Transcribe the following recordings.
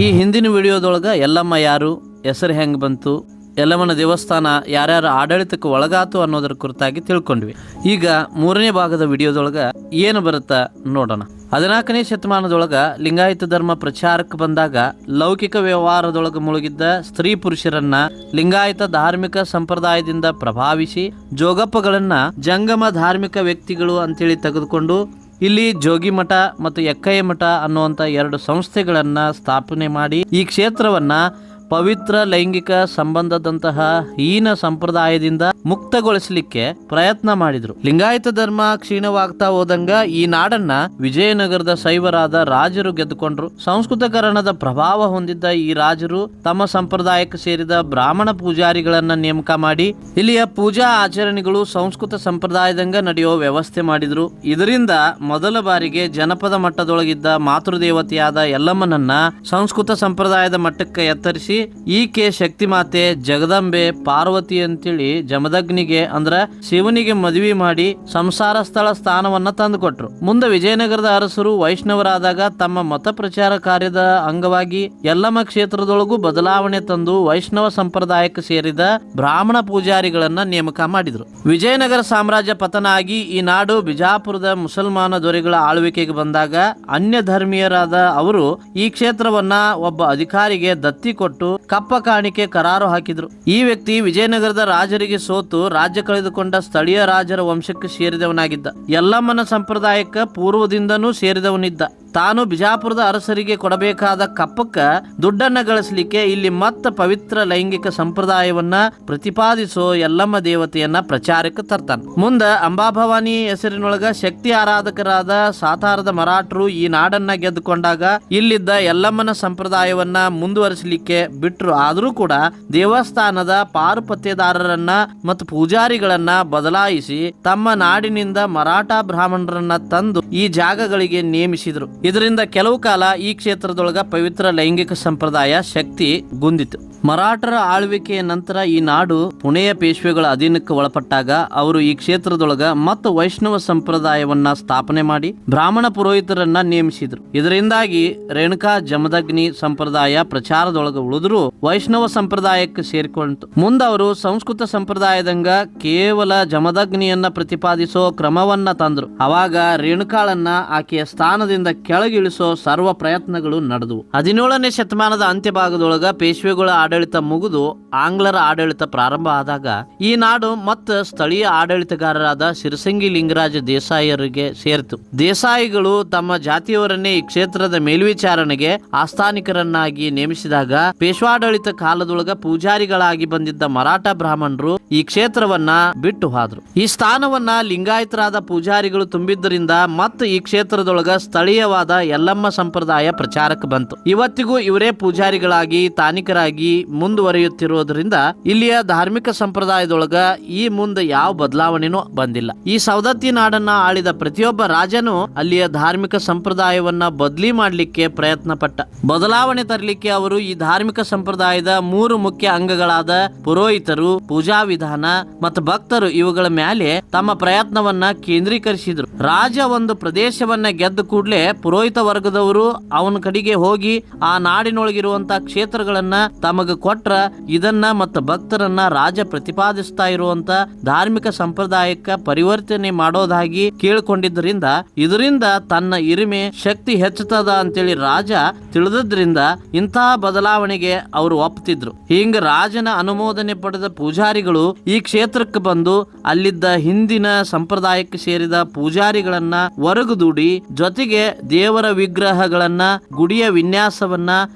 ಈ ಹಿಂದಿನ ವಿಡಿಯೋದೊಳಗೆ ಯಲ್ಲಮ್ಮ ಯಾರು, ಹೆಸರು ಹೆಂಗೆ ಬಂತು, ಯಲ್ಲಮ್ಮನ ದೇವಸ್ಥಾನ ಯಾರ್ಯಾರ ಆಡಳಿತಕ್ಕೆ ಒಳಗಾತು ಅನ್ನೋದ್ರ ಕುರಿತಾಗಿ ತಿಳ್ಕೊಂಡ್ವಿ. ಈಗ ಮೂರನೇ ಭಾಗದ ವಿಡಿಯೋದೊಳಗೆ ಏನು ಬರುತ್ತಾ ನೋಡೋಣ. 14ನೇ ಶತಮಾನದೊಳಗ ಲಿಂಗಾಯತ ಧರ್ಮ ಪ್ರಚಾರಕ್ಕೆ ಬಂದಾಗ ಲೌಕಿಕ ವ್ಯವಹಾರದೊಳಗೆ ಮುಳುಗಿದ್ದ ಸ್ತ್ರೀ ಪುರುಷರನ್ನ ಲಿಂಗಾಯತ ಧಾರ್ಮಿಕ ಸಂಪ್ರದಾಯದಿಂದ ಪ್ರಭಾವಿಸಿ ಜೋಗಪ್ಪಗಳನ್ನ ಜಂಗಮ ಧಾರ್ಮಿಕ ವ್ಯಕ್ತಿಗಳು ಅಂತೇಳಿ ತೆಗೆದುಕೊಂಡು ಇಲ್ಲಿ ಜೋಗಿ ಮಠ ಮತ್ತು ಎಕ್ಕಯ್ಯ ಮಠ ಅನ್ನುವಂಥ 2 ಸಂಸ್ಥೆಗಳನ್ನ ಸ್ಥಾಪನೆ ಮಾಡಿ ಈ ಕ್ಷೇತ್ರವನ್ನ ಪವಿತ್ರ ಲೈಂಗಿಕ ಸಂಬಂಧದಂತಹ ಹೀನ ಸಂಪ್ರದಾಯದಿಂದ ಮುಕ್ತಗೊಳಿಸಲಿಕ್ಕೆ ಪ್ರಯತ್ನ ಮಾಡಿದ್ರು. ಲಿಂಗಾಯತ ಧರ್ಮ ಕ್ಷೀಣವಾಗ್ತಾ ಹೋದಂಗ ಈ ನಾಡನ್ನ ವಿಜಯನಗರದ ಶೈವರಾದ ರಾಜರು ಗೆದ್ದುಕೊಂಡ್ರು. ಸಂಸ್ಕೃತಕರಣದ ಪ್ರಭಾವ ಹೊಂದಿದ್ದ ಈ ರಾಜರು ತಮ್ಮ ಸಂಪ್ರದಾಯಕ್ಕೆ ಸೇರಿದ ಬ್ರಾಹ್ಮಣ ಪೂಜಾರಿಗಳನ್ನ ನೇಮಕ ಮಾಡಿ ಇಲ್ಲಿಯ ಪೂಜಾ ಆಚರಣೆಗಳು ಸಂಸ್ಕೃತ ಸಂಪ್ರದಾಯದಂಗ ನಡೆಯೋ ವ್ಯವಸ್ಥೆ ಮಾಡಿದ್ರು. ಇದರಿಂದ ಮೊದಲ ಬಾರಿಗೆ ಜನಪದ ಮಟ್ಟದೊಳಗಿದ್ದ ಮಾತೃದೇವತೆಯಾದ ಯಲ್ಲಮ್ಮನನ್ನ ಸಂಸ್ಕೃತ ಸಂಪ್ರದಾಯದ ಮಟ್ಟಕ್ಕೆ ಎತ್ತರಿಸಿ ಈಕೆ ಶಕ್ತಿ ಮಾತೆ ಜಗದಂಬೆ ಪಾರ್ವತಿ ಅಂತೇಳಿ ಜಮದಗ್ನಿಗೆ ಅಂದ್ರ ಶಿವನಿಗೆ ಮದುವೆ ಮಾಡಿ ಸಂಸಾರ ಸ್ಥಳ ಸ್ಥಾನವನ್ನ ತಂದುಕೊಟ್ರು. ಮುಂದೆ ವಿಜಯನಗರದ ಅರಸರು ವೈಷ್ಣವರಾದಾಗ ತಮ್ಮ ಮತ ಪ್ರಚಾರ ಕಾರ್ಯದ ಅಂಗವಾಗಿ ಯಲ್ಲಮ್ಮ ಕ್ಷೇತ್ರದೊಳಗೂ ಬದಲಾವಣೆ ತಂದು ವೈಷ್ಣವ ಸಂಪ್ರದಾಯಕ್ಕೆ ಸೇರಿದ ಬ್ರಾಹ್ಮಣ ಪೂಜಾರಿಗಳನ್ನ ನೇಮಕ ಮಾಡಿದ್ರು. ವಿಜಯನಗರ ಸಾಮ್ರಾಜ್ಯ ಪತನ ಆಗಿ ಈ ನಾಡು ಬಿಜಾಪುರದ ಮುಸಲ್ಮಾನ ದೊರೆಗಳ ಆಳ್ವಿಕೆಗೆ ಬಂದಾಗ ಅನ್ಯ ಧರ್ಮೀಯರಾದ ಅವರು ಈ ಕ್ಷೇತ್ರವನ್ನ ಒಬ್ಬ ಅಧಿಕಾರಿಗೆ ದತ್ತಿ ಕೊಟ್ಟು ಕಪ್ಪ ಕಾಣಿಕೆ ಕರಾರು ಹಾಕಿದ್ರು. ಈ ವ್ಯಕ್ತಿ ವಿಜಯನಗರದ ರಾಜರಿಗೆ ಸೋತು ರಾಜ್ಯ ಕಳೆದುಕೊಂಡ ಸ್ಥಳೀಯ ರಾಜರ ವಂಶಕ್ಕೆ ಸೇರಿದವನಾಗಿದ್ದ. ಯಲ್ಲಮ್ಮನ ಸಂಪ್ರದಾಯಕ್ಕೆ ಪೂರ್ವದಿಂದನೂ ಸೇರಿದವನಿದ್ದ. ತಾನು ಬಿಜಾಪುರದ ಅರಸರಿಗೆ ಕೊಡಬೇಕಾದ ಕಪ್ಪಕ್ಕ ದುಡ್ಡನ್ನ ಗಳಿಸಲಿಕ್ಕೆ ಇಲ್ಲಿ ಮತ್ತ ಪವಿತ್ರ ಲೈಂಗಿಕ ಸಂಪ್ರದಾಯವನ್ನ ಪ್ರತಿಪಾದಿಸೋ ಯಲ್ಲಮ್ಮ ದೇವತೆಯನ್ನ ಪ್ರಚಾರಕ್ಕೆ ತರ್ತಾನೆ. ಮುಂದ ಅಂಬಾಭವಾನಿ ಹೆಸರಿನೊಳಗ ಶಕ್ತಿ ಆರಾಧಕರಾದ ಸಾತಾರದ ಮರಾಠರು ಈ ನಾಡನ್ನ ಗೆದ್ದುಕೊಂಡಾಗ ಇಲ್ಲಿದ್ದ ಯಲ್ಲಮ್ಮನ ಸಂಪ್ರದಾಯವನ್ನ ಮುಂದುವರಿಸಲಿಕ್ಕೆ ಬಿಟ್ರು. ಆದ್ರೂ ಕೂಡ ದೇವಸ್ಥಾನದ ಪಾರುಪತ್ಯದಾರರನ್ನ ಮತ್ತು ಪೂಜಾರಿಗಳನ್ನ ಬದಲಾಯಿಸಿ ತಮ್ಮ ನಾಡಿನಿಂದ ಮರಾಠ ಬ್ರಾಹ್ಮಣರನ್ನ ತಂದು ಈ ಜಾಗಗಳಿಗೆ ನೇಮಿಸಿದ್ರು. ಇದರಿಂದ ಕೆಲವು ಕಾಲ ಈ ಕ್ಷೇತ್ರದೊಳಗ ಪವಿತ್ರ ಲೈಂಗಿಕ ಸಂಪ್ರದಾಯ ಶಕ್ತಿ ಗುಂದಿತು. ಮರಾಠರ ಆಳ್ವಿಕೆಯ ನಂತರ ಈ ನಾಡು ಪುಣೆಯ ಪೇಶ್ವೆಗಳ ಅಧೀನಕ್ಕೆ ಒಳಪಟ್ಟಾಗ ಅವರು ಈ ಕ್ಷೇತ್ರದೊಳಗ ಮತ್ತು ವೈಷ್ಣವ ಸಂಪ್ರದಾಯವನ್ನ ಸ್ಥಾಪನೆ ಮಾಡಿ ಬ್ರಾಹ್ಮಣ ಪುರೋಹಿತರನ್ನ ನೇಮಿಸಿದ್ರು. ಇದರಿಂದಾಗಿ ರೇಣುಕಾ ಜಮದಗ್ನಿ ಸಂಪ್ರದಾಯ ಪ್ರಚಾರದೊಳಗ ಉಳಿದ್ರು ವೈಷ್ಣವ ಸಂಪ್ರದಾಯಕ್ಕೆ ಸೇರಿಕೊಂಡಿತು. ಮುಂದೆ ಅವರು ಸಂಸ್ಕೃತ ಸಂಪ್ರದಾಯದಂಗ ಕೇವಲ ಜಮದಗ್ನಿಯನ್ನ ಪ್ರತಿಪಾದಿಸೋ ಕ್ರಮವನ್ನ ತಂದ್ರು. ಅವಾಗ ರೇಣುಕಾಳನ್ನ ಆಕೆಯ ಸ್ಥಾನದಿಂದ ಕೆಳಗಿಳಿಸೋ ಸರ್ವ ಪ್ರಯತ್ನಗಳು ನಡೆದವು. 17ನೇ ಶತಮಾನದ ಅಂತ್ಯಭಾಗದೊಳಗ ಪೇಶ್ವೆಗಳ ಆಡಳಿತ ಮುಗಿದು ಆಂಗ್ಲರ ಆಡಳಿತ ಪ್ರಾರಂಭ ಆದಾಗ ಈ ನಾಡು ಮತ್ತು ಸ್ಥಳೀಯ ಆಡಳಿತಗಾರರಾದ ಶಿರಸಂಗಿ ಲಿಂಗರಾಜ ದೇಸಾಯಿಯರಿಗೆ ಸೇರಿತು. ದೇಸಾಯಿಗಳು ತಮ್ಮ ಜಾತಿಯವರನ್ನೇ ಈ ಕ್ಷೇತ್ರದ ಮೇಲ್ವಿಚಾರಣೆಗೆ ಆಸ್ಥಾನಿಕರನ್ನಾಗಿ ನೇಮಿಸಿದಾಗ ಪೇಶ್ವಾಡಳಿತ ಕಾಲದೊಳಗ ಪೂಜಾರಿಗಳಾಗಿ ಬಂದಿದ್ದ ಮರಾಠ ಬ್ರಾಹ್ಮಣರು ಈ ಕ್ಷೇತ್ರವನ್ನ ಬಿಟ್ಟು ಹೋದ್ರು. ಈ ಸ್ಥಾನವನ್ನ ಲಿಂಗಾಯತರಾದ ಪೂಜಾರಿಗಳು ತುಂಬಿದ್ದರಿಂದ ಮತ್ತು ಈ ಕ್ಷೇತ್ರದೊಳಗ ಸ್ಥಳೀಯವಾದ ಯಲ್ಲಮ್ಮ ಸಂಪ್ರದಾಯ ಪ್ರಚಾರಕ್ಕೆ ಬಂತು. ಇವತ್ತಿಗೂ ಇವರೇ ಪೂಜಾರಿಗಳಾಗಿ ತಾನಿಕರಾಗಿ ಮುಂದುವರಿಯುತ್ತಿರುವುದರಿಂದ ಇಲ್ಲಿಯ ಧಾರ್ಮಿಕ ಸಂಪ್ರದಾಯದೊಳಗ ಈ ಮುಂದೆ ಯಾವ ಬದಲಾವಣೆನೂ ಬಂದಿಲ್ಲ. ಈ ಸವದತ್ತಿ ನಾಡನ್ನ ಆಳಿದ ಪ್ರತಿಯೊಬ್ಬ ರಾಜನು ಅಲ್ಲಿಯ ಧಾರ್ಮಿಕ ಸಂಪ್ರದಾಯವನ್ನ ಬದಲಿ ಮಾಡಲಿಕ್ಕೆ ಪ್ರಯತ್ನ ಪಟ್ಟ. ಬದಲಾವಣೆ ತರಲಿಕ್ಕೆ ಅವರು ಈ ಧಾರ್ಮಿಕ ಸಂಪ್ರದಾಯದ 3 ಮುಖ್ಯ ಅಂಗಗಳಾದ ಪುರೋಹಿತರು, ಪೂಜಾ ವಿಧಾನ ಮತ್ತು ಭಕ್ತರು ಇವುಗಳ ಮೇಲೆ ತಮ್ಮ ಪ್ರಯತ್ನವನ್ನ ಕೇಂದ್ರೀಕರಿಸಿದ್ರು. ರಾಜ ಒಂದು ಪ್ರದೇಶವನ್ನ ಗೆದ್ದ ಕೂಡಲೇ ಪುರೋಹಿತ ವರ್ಗದವರು ಅವನ ಕಡೆಗೆ ಹೋಗಿ ಆ ನಾಡಿನೊಳಗಿರುವಂತಹ ಕ್ಷೇತ್ರಗಳನ್ನ ತಮಗ ಕೊಟ್ರ ಇದನ್ನ ಮತ್ತು ಭಕ್ತರನ್ನ ರಾಜ ಪ್ರತಿಪಾದಿಸ್ತಾ ಇರುವಂತ ಧಾರ್ಮಿಕ ಸಂಪ್ರದಾಯಕ್ಕೆ ಪರಿವರ್ತನೆ ಮಾಡೋದಾಗಿ ಕೇಳಿಕೊಂಡಿದ್ದರಿಂದ ಇದರಿಂದ ತನ್ನ ಇರಿಮೆ ಶಕ್ತಿ ಹೆಚ್ಚುತ್ತದ ಅಂತೇಳಿ ರಾಜ ತಿಳಿದ್ರಿಂದ ಇಂತಹ ಬದಲಾವಣೆಗೆ ಅವರು ಒಪ್ಪುತ್ತಿದ್ರು. ಹಿಂಗ ರಾಜನ ಅನುಮೋದನೆ ಪಡೆದ ಪೂಜಾರಿಗಳು ಈ ಕ್ಷೇತ್ರಕ್ಕೆ ಬಂದು ಅಲ್ಲಿದ್ದ ಹಿಂದಿನ ಸಂಪ್ರದಾಯಕ್ಕೆ ಸೇರಿದ ಪೂಜಾರಿಗಳನ್ನ ಹೊರಗುದೂಡಿ ಜೊತೆಗೆ ದೇವರ ವಿಗ್ರಹಗಳನ್ನ, ಗುಡಿಯ ವಿನ್ಯಾಸವನ್ನ,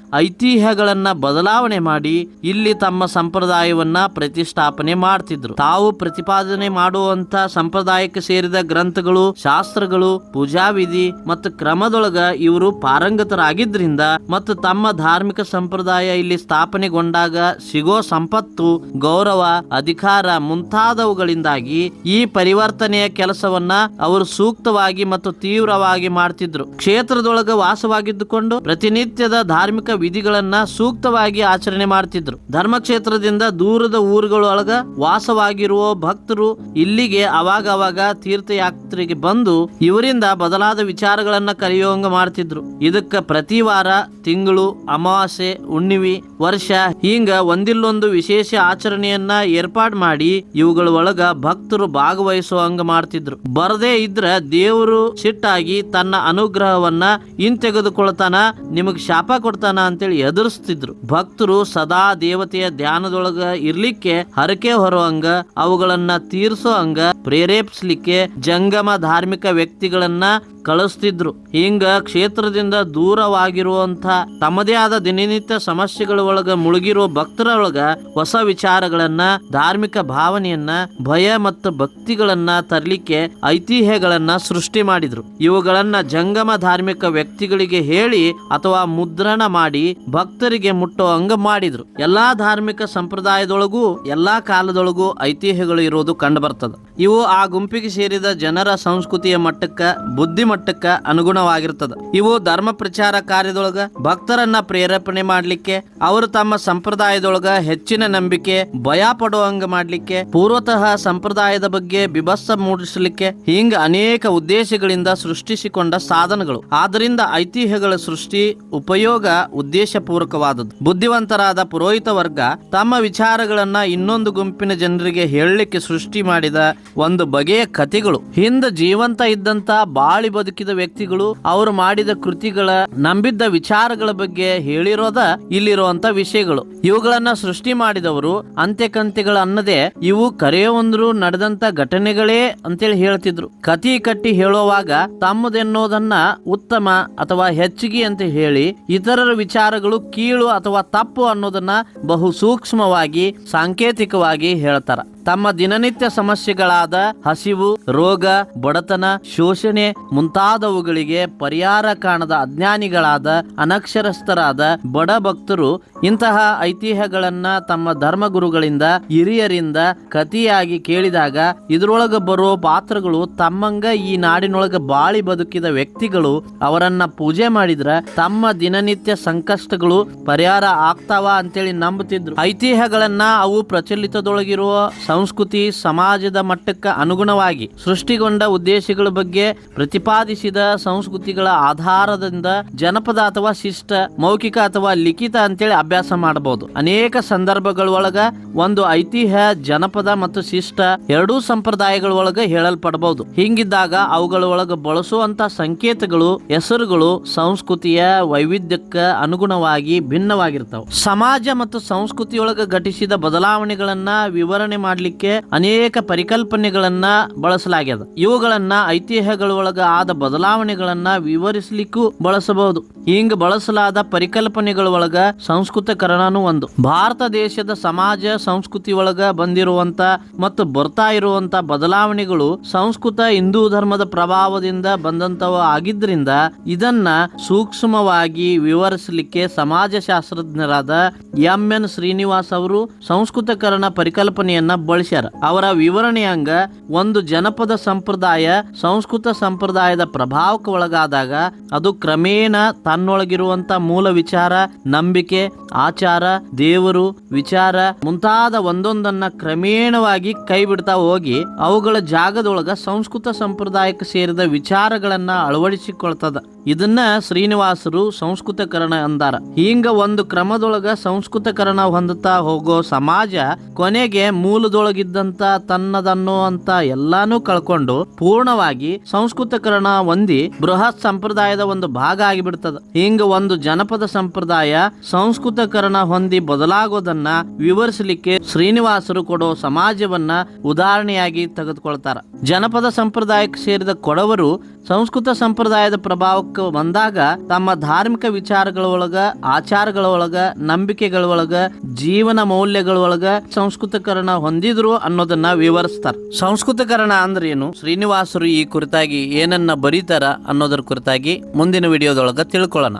ಐತಿಹ್ಯಗಳನ್ನ ಬದಲಾವಣೆ ಮಾಡಿ ಇಲ್ಲಿ ತಮ್ಮ ಸಂಪ್ರದಾಯವನ್ನ ಪ್ರತಿಷ್ಠಾಪನೆ ಮಾಡ್ತಿದ್ರು. ತಾವು ಪ್ರತಿಪಾದನೆ ಮಾಡುವಂತ ಸಂಪ್ರದಾಯಕ್ಕೆ ಸೇರಿದ ಗ್ರಂಥಗಳು, ಶಾಸ್ತ್ರಗಳು, ಪೂಜಾ ವಿಧಿ ಮತ್ತು ಕ್ರಮದೊಳಗ ಇವರು ಪಾರಂಗತರಾಗಿದ್ರಿಂದ ಮತ್ತು ತಮ್ಮ ಧಾರ್ಮಿಕ ಸಂಪ್ರದಾಯ ಇಲ್ಲಿ ಸ್ಥಾಪನೆಗೊಂಡಾಗ ಸಿಗೋ ಸಂಪತ್ತು, ಗೌರವ, ಅಧಿಕಾರ ಮುಂತಾದವುಗಳಿಂದಾಗಿ ಈ ಪರಿವರ್ತನೆಯ ಕೆಲಸವನ್ನ ಅವರು ಸೂಕ್ತವಾಗಿ ಮತ್ತು ತೀವ್ರವಾಗಿ ಮಾಡ್ತಿದ್ರು. ಕ್ಷೇತ್ರದೊಳಗ ವಾಸವಾಗಿದ್ದುಕೊಂಡು ಪ್ರತಿನಿತ್ಯದ ಧಾರ್ಮಿಕ ವಿಧಿಗಳನ್ನ ಸೂಕ್ತವಾಗಿ ಆಚರಣೆ ಮಾಡ್ತಿದ್ರು. ಧರ್ಮಕ್ಷೇತ್ರದಿಂದ ದೂರದ ಊರುಗಳೊಳಗ ವಾಸವಾಗಿರುವ ಭಕ್ತರು ಇಲ್ಲಿಗೆ ಅವಾಗ ತೀರ್ಥಯಾತ್ರೆಗೆ ಬಂದು ಇವರಿಂದ ಬದಲಾದ ವಿಚಾರಗಳನ್ನ ಕಲಿಯುವಂಗ ಮಾಡ್ತಿದ್ರು. ಇದಕ್ಕ ಪ್ರತಿ ವಾರ, ತಿಂಗಳು, ಅಮಾವಾಸ್ಯೆ, ಹುಣ್ಣಿಮೆ, ವರ್ಷ ಹಿಂಗ ಒಂದಿಲ್ಲೊಂದು ವಿಶೇಷ ಆಚರಣೆಯನ್ನ ಏರ್ಪಾಡು ಮಾಡಿ ಇವುಗಳ ಒಳಗ ಭಕ್ತರು ಭಾಗವಹಿಸುವಂಗ ಮಾಡ್ತಿದ್ರು. ಬರದೇ ಇದ್ರ ದೇವರು ಸಿಟ್ಟಾಗಿ ತನ್ನ ಅನುಗ್ರಹವನ್ನ ಹಿಂತೆಗೆದುಕೊಳ್ತಾನ, ನಿಮಗ್ ಶಾಪ ಕೊಡ್ತಾನ ಅಂತೇಳಿ ಎದುರಿಸ್ತಿದ್ರು. ಭಕ್ತರು ಸದಾ ದೇವತೆಯ ಧ್ಯಾನದೊಳಗ ಇರ್ಲಿಕ್ಕೆ ಹರಕೆ ಹೊರುವಂಗ, ಅವುಗಳನ್ನ ತೀರ್ಸೋ ಹಂಗ ಪ್ರೇರೇಪಿಸ್ಲಿಕ್ಕೆ ಜಂಗಮ ಧಾರ್ಮಿಕ ವ್ಯಕ್ತಿಗಳನ್ನ ಕಳಿಸ್ತಿದ್ರು. ಹಿಂಗ ಕ್ಷೇತ್ರದಿಂದ ದೂರವಾಗಿರುವಂತ ತಮ್ಮದೇ ಆದ ದಿನನಿತ್ಯ ಸಮಸ್ಯೆಗಳ ಒಳಗ ಮುಳುಗಿರುವ ಭಕ್ತರ ಒಳಗ ಹೊಸ ವಿಚಾರಗಳನ್ನ, ಧಾರ್ಮಿಕ ಭಾವನೆಯನ್ನ, ಭಯ ಮತ್ತು ಭಕ್ತಿಗಳನ್ನ ತರಲಿಕ್ಕೆ ಐತಿಹ್ಯಗಳನ್ನ ಸೃಷ್ಟಿ ಮಾಡಿದ್ರು. ಇವುಗಳನ್ನ ಜಂಗಮ ಧಾರ್ಮಿಕ ವ್ಯಕ್ತಿಗಳಿಗೆ ಹೇಳಿ ಅಥವಾ ಮುದ್ರಣ ಮಾಡಿ ಭಕ್ತರಿಗೆ ಮುಟ್ಟೋ ಹಂಗ ಮಾಡಿದ್ರು. ಎಲ್ಲಾ ಧಾರ್ಮಿಕ ಸಂಪ್ರದಾಯದೊಳಗೂ ಎಲ್ಲಾ ಕಾಲದೊಳಗೂ ಐತಿಹ್ಯಗಳು ಇರೋದು ಕಂಡು ಬರ್ತದ. ಇವು ಆ ಗುಂಪಿಗೆ ಸೇರಿದ ಜನರ ಸಂಸ್ಕೃತಿಯ ಮಟ್ಟಕ್ಕ, ಬುದ್ಧಿ ಮಟ್ಟಕ್ಕ ಅನುಗುಣವಾಗಿರ್ತದ. ಇವು ಧರ್ಮ ಪ್ರಚಾರ ಕಾರ್ಯದೊಳಗ ಭಕ್ತರನ್ನ ಪ್ರೇರೇಪಣೆ ಮಾಡ್ಲಿಕ್ಕೆ, ಅವರು ತಮ್ಮ ಸಂಪ್ರದಾಯದೊಳಗ ಹೆಚ್ಚಿನ ನಂಬಿಕೆ, ಭಯ ಪಡುವಂಗ ಮಾಡ್ಲಿಕ್ಕೆ, ಪೂರ್ವತಃ ಸಂಪ್ರದಾಯದ ಬಗ್ಗೆ ಬಿಭತ್ಸ ಮೂಡಿಸಲಿಕ್ಕೆ, ಹಿಂಗ ಅನೇಕ ಉದ್ದೇಶಗಳಿಂದ ಸೃಷ್ಟಿಸಿಕೊಂಡ ಸಾಧನಗಳು. ಆದ್ದರಿಂದ ಐತಿಹ್ಯಗಳ ಸೃಷ್ಟಿ, ಉಪಯೋಗ ಉದ್ದೇಶ ಪೂರ್ವಕವಾದದ್ದು. ಬುದ್ಧಿವಂತರಾದ ಪುರೋಹಿತ ವರ್ಗ ತಮ್ಮ ವಿಚಾರಗಳನ್ನ ಇನ್ನೊಂದು ಗುಂಪಿನ ಜನರಿಗೆ ಹೇಳಲಿಕ್ಕೆ ಸೃಷ್ಟಿ ಮಾಡಿದ ಒಂದು ಬಗೆಯ ಕಥೆಗಳು. ಹಿಂದ ಜೀವಂತ ಇದ್ದಂತ ಬಾಳಿ ಬದುಕಿದ ವ್ಯಕ್ತಿಗಳು ಅವರು ಮಾಡಿದ ಕೃತಿಗಳ, ನಂಬಿದ್ದ ವಿಚಾರಗಳ ಬಗ್ಗೆ ಹೇಳಿರೋದ ಇಲ್ಲಿರುವಂತ ವಿಷಯಗಳು. ಇವುಗಳನ್ನ ಸೃಷ್ಟಿ ಮಾಡಿದವರು ಅಂತ್ಯಕಂತ್ಯಗಳ ಅನ್ನದೇ ಇವು ಕರೆಯೊಂದ್ರು ನಡೆದಂತ ಘಟನೆಗಳೇ ಅಂತೇಳಿ ಹೇಳ್ತಿದ್ರು. ಕತಿ ಕಟ್ಟಿ ಹೇಳುವಾಗ ತಮ್ಮದೆನ್ನೋದನ್ನ ಉತ್ತಮ ಅಥವಾ ಹೆಚ್ಚಿಗೆ ಅಂತ ಹೇಳಿ ಇತರರ ವಿಚಾರಗಳು ಕೀಳು ಅಥವಾ ತಪ್ಪು ಅನ್ನೋದನ್ನ ಬಹು ಸೂಕ್ಷ್ಮವಾಗಿ, ಸಾಂಕೇತಿಕವಾಗಿ ಹೇಳ್ತಾರ. ತಮ್ಮ ದಿನನಿತ್ಯ ಸಮಸ್ಯೆಗಳಾದ ಹಸಿವು, ರೋಗ, ಬಡತನ, ಶೋಷಣೆ ಮುಂತಾದವುಗಳಿಗೆ ಪರಿಹಾರ ಕಾಣದ ಅಜ್ಞಾನಿಗಳಾದ, ಅನಕ್ಷರಸ್ಥರಾದ ಬಡ ಭಕ್ತರು ಇಂತಹ ಐತಿಹ್ಯಗಳನ್ನ ತಮ್ಮ ಧರ್ಮಗುರುಗಳಿಂದ, ಹಿರಿಯರಿಂದ ಕಥೆಯಾಗಿ ಕೇಳಿದಾಗ ಇದರೊಳಗ ಬರೋ ಪಾತ್ರಗಳು ತಮ್ಮಂಗ ಈ ನಾಡಿನೊಳಗ ಬಾಳಿ ಬದುಕಿದ ವ್ಯಕ್ತಿಗಳು ಅವರನ್ನ ಪೂಜೆ ಮಾಡಿದ್ರ ತಮ್ಮ ದಿನನಿತ್ಯ ಸಂಕಷ್ಟಗಳು ಪರಿಹಾರ ಆಗ್ತಾವ ಅಂತೇಳಿ ನಂಬುತ್ತಿದ್ರು. ಐತಿಹ್ಯಗಳನ್ನ ಅವು ಪ್ರಚಲಿತದೊಳಗಿರುವ ಸಂಸ್ಕೃತಿ, ಸಮಾಜದ ಮಟ್ಟಕ್ಕೆ ಅನುಗುಣವಾಗಿ ಸೃಷ್ಟಿಗೊಂಡ ಉದ್ದೇಶಗಳ ಬಗ್ಗೆ ಪ್ರತಿಪಾದಿಸಿದ ಸಂಸ್ಕೃತಿಗಳ ಆಧಾರದಿಂದ ಜನಪದ ಅಥವಾ ಶಿಷ್ಟ, ಮೌಖಿಕ ಅಥವಾ ಲಿಖಿತ ಅಂತೇಳಿ ಅಭ್ಯಾಸ ಮಾಡಬಹುದು. ಅನೇಕ ಸಂದರ್ಭಗಳೊಳಗ ಒಂದು ಐತಿಹ್ಯ ಜನಪದ ಮತ್ತು ಶಿಷ್ಟ ಎರಡೂ ಸಂಪ್ರದಾಯಗಳ ಒಳಗ ಹೇಳಲ್ಪಡಬಹುದು. ಹಿಂಗಿದ್ದಾಗ ಅವುಗಳ ಒಳಗ ಬಳಸುವಂತ ಸಂಕೇತಗಳು, ಹೆಸರುಗಳು ಸಂಸ್ಕೃತಿಯ ವೈವಿಧ್ಯಕ್ಕೆ ಅನುಗುಣವಾಗಿ ಭಿನ್ನವಾಗಿರ್ತಾವ. ಸಮಾಜ ಮತ್ತು ಸಂಸ್ಕೃತಿಯೊಳಗ ಘಟಿಸಿದ ಬದಲಾವಣೆಗಳನ್ನ ವಿವರಣೆ ಮಾಡಲಿಕ್ಕೆ ಅನೇಕ ಪರಿಕಲ್ಪನೆಗಳನ್ನ ಬಳಸಲಾಗ್ಯದ. ಇವುಗಳನ್ನ ಐತಿಹ್ಯಗಳೊಳಗ ಆದ ಬದಲಾವಣೆಗಳನ್ನ ವಿವರಿಸಲಿಕ್ಕೂ ಬಳಸಬಹುದು. ಹಿಂಗ ಬಳಸಲಾದ ಪರಿಕಲ್ಪನೆಗಳೊಳಗ ಸಂಸ್ಕೃತಕರಣನೂ ಒಂದು. ಭಾರತ ದೇಶದ ಸಮಾಜ ಸಂಸ್ಕೃತಿ ಒಳಗ ಬಂದಿರುವಂತ ಮತ್ತು ಬರ್ತಾ ಇರುವಂತ ಬದಲಾವಣೆಗಳು ಸಂಸ್ಕೃತ ಹಿಂದೂ ಧರ್ಮದ ಪ್ರಭಾವದಿಂದ ಬಂದಂತವ ಆಗಿದ್ರಿಂದ ಇದನ್ನ ಸೂಕ್ಷ್ಮವಾಗಿ ವಿವರಿಸಲಿಕ್ಕೆ ಸಮಾಜಶಾಸ್ತ್ರಜ್ಞರಾದ ಎಂ.ಎನ್. ಶ್ರೀನಿವಾಸ್ ಅವರು ಸಂಸ್ಕೃತಕರಣ ಪರಿಕಲ್ಪನೆಯನ್ನ ಬಳಸ್ಯಾರ. ಅವರ ವಿವರಣೆಯಂಗ ಒಂದು ಜನಪದ ಸಂಪ್ರದಾಯ ಸಂಸ್ಕೃತ ಸಂಪ್ರದಾಯದ ಪ್ರಭಾವಕ್ಕೆ ಒಳಗಾದಾಗ ಅದು ಕ್ರಮೇಣ ತನ್ನೊಳಗಿರುವಂತ ಮೂಲ ವಿಚಾರ, ನಂಬಿಕೆ, ಆಚಾರ, ದೇವರು, ವಿಚಾರ ಮುಂತಾದ ಒಂದೊಂದನ್ನ ಕ್ರಮೇಣವಾಗಿ ಕೈ ಬಿಡ್ತಾ ಹೋಗಿ ಅವುಗಳ ಜಾಗದೊಳಗ ಸಂಸ್ಕೃತ ಸಂಪ್ರದಾಯಕ್ಕೆ ಸೇರಿದ ವಿಚಾರಗಳನ್ನ ಅಳವಡಿಸಿಕೊಳ್ತದ. ಇದನ್ನ ಶ್ರೀನಿವಾಸರು ಸಂಸ್ಕೃತಕರಣ ಅಂದಾರ. ಹಿಂಗ ಒಂದು ಕ್ರಮದೊಳಗ ಸಂಸ್ಕೃತಕರಣ ಹೊಂದುತ್ತಾ ಹೋಗೋ ಸಮಾಜ ಕೊನೆಗೆ ಮೂಲದೊಳಗಿದ್ದಂತ ತನ್ನದನ್ನೋ ಅಂತ ಎಲ್ಲಾನು ಕಳ್ಕೊಂಡು ಪೂರ್ಣವಾಗಿ ಸಂಸ್ಕೃತಕರಣ ಹೊಂದಿ ಬೃಹತ್ ಸಂಪ್ರದಾಯದ ಒಂದು ಭಾಗ ಆಗಿಬಿಡ್ತದ. ಹಿಂಗ ಒಂದು ಜನಪದ ಸಂಪ್ರದಾಯ ಸಂಸ್ಕೃತಕರಣ ಹೊಂದಿ ಬದಲಾಗೋದನ್ನ ವಿವರಿಸಲಿಕ್ಕೆ ಶ್ರೀನಿವಾಸರು ಕೊಡೋ ಸಮಾಜವನ್ನ ಉದಾಹರಣೆಯಾಗಿ ತೆಗೆದುಕೊಳ್ತಾರ. ಜನಪದ ಸಂಪ್ರದಾಯಕ್ಕೆ ಸೇರಿದ ಕೊಡವರು ಸಂಸ್ಕೃತ ಸಂಪ್ರದಾಯದ ಪ್ರಭಾವಕ್ಕೆ ಬಂದಾಗ ತಮ್ಮ ಧಾರ್ಮಿಕ ವಿಚಾರಗಳೊಳಗ, ಆಚಾರಗಳೊಳಗ, ನಂಬಿಕೆಗಳೊಳಗ, ಜೀವನ ಮೌಲ್ಯಗಳೊಳಗ ಸಂಸ್ಕೃತಕರಣ ಹೊಂದಿದ್ರು ಅನ್ನೋದನ್ನ ವಿವರಿಸ್ತಾರ. ಸಂಸ್ಕೃತಕರಣ ಅಂದ್ರೆ ಏನು, ಶ್ರೀನಿವಾಸರು ಈ ಕುರಿತಾಗಿ ಏನನ್ನ ಬರೀತಾರ ಅನ್ನೋದ್ರ ಕುರಿತಾಗಿ ಮುಂದಿನ ವಿಡಿಯೋದೊಳಗ ತಿಳ್ಕೊಳ್ಳೋಣ.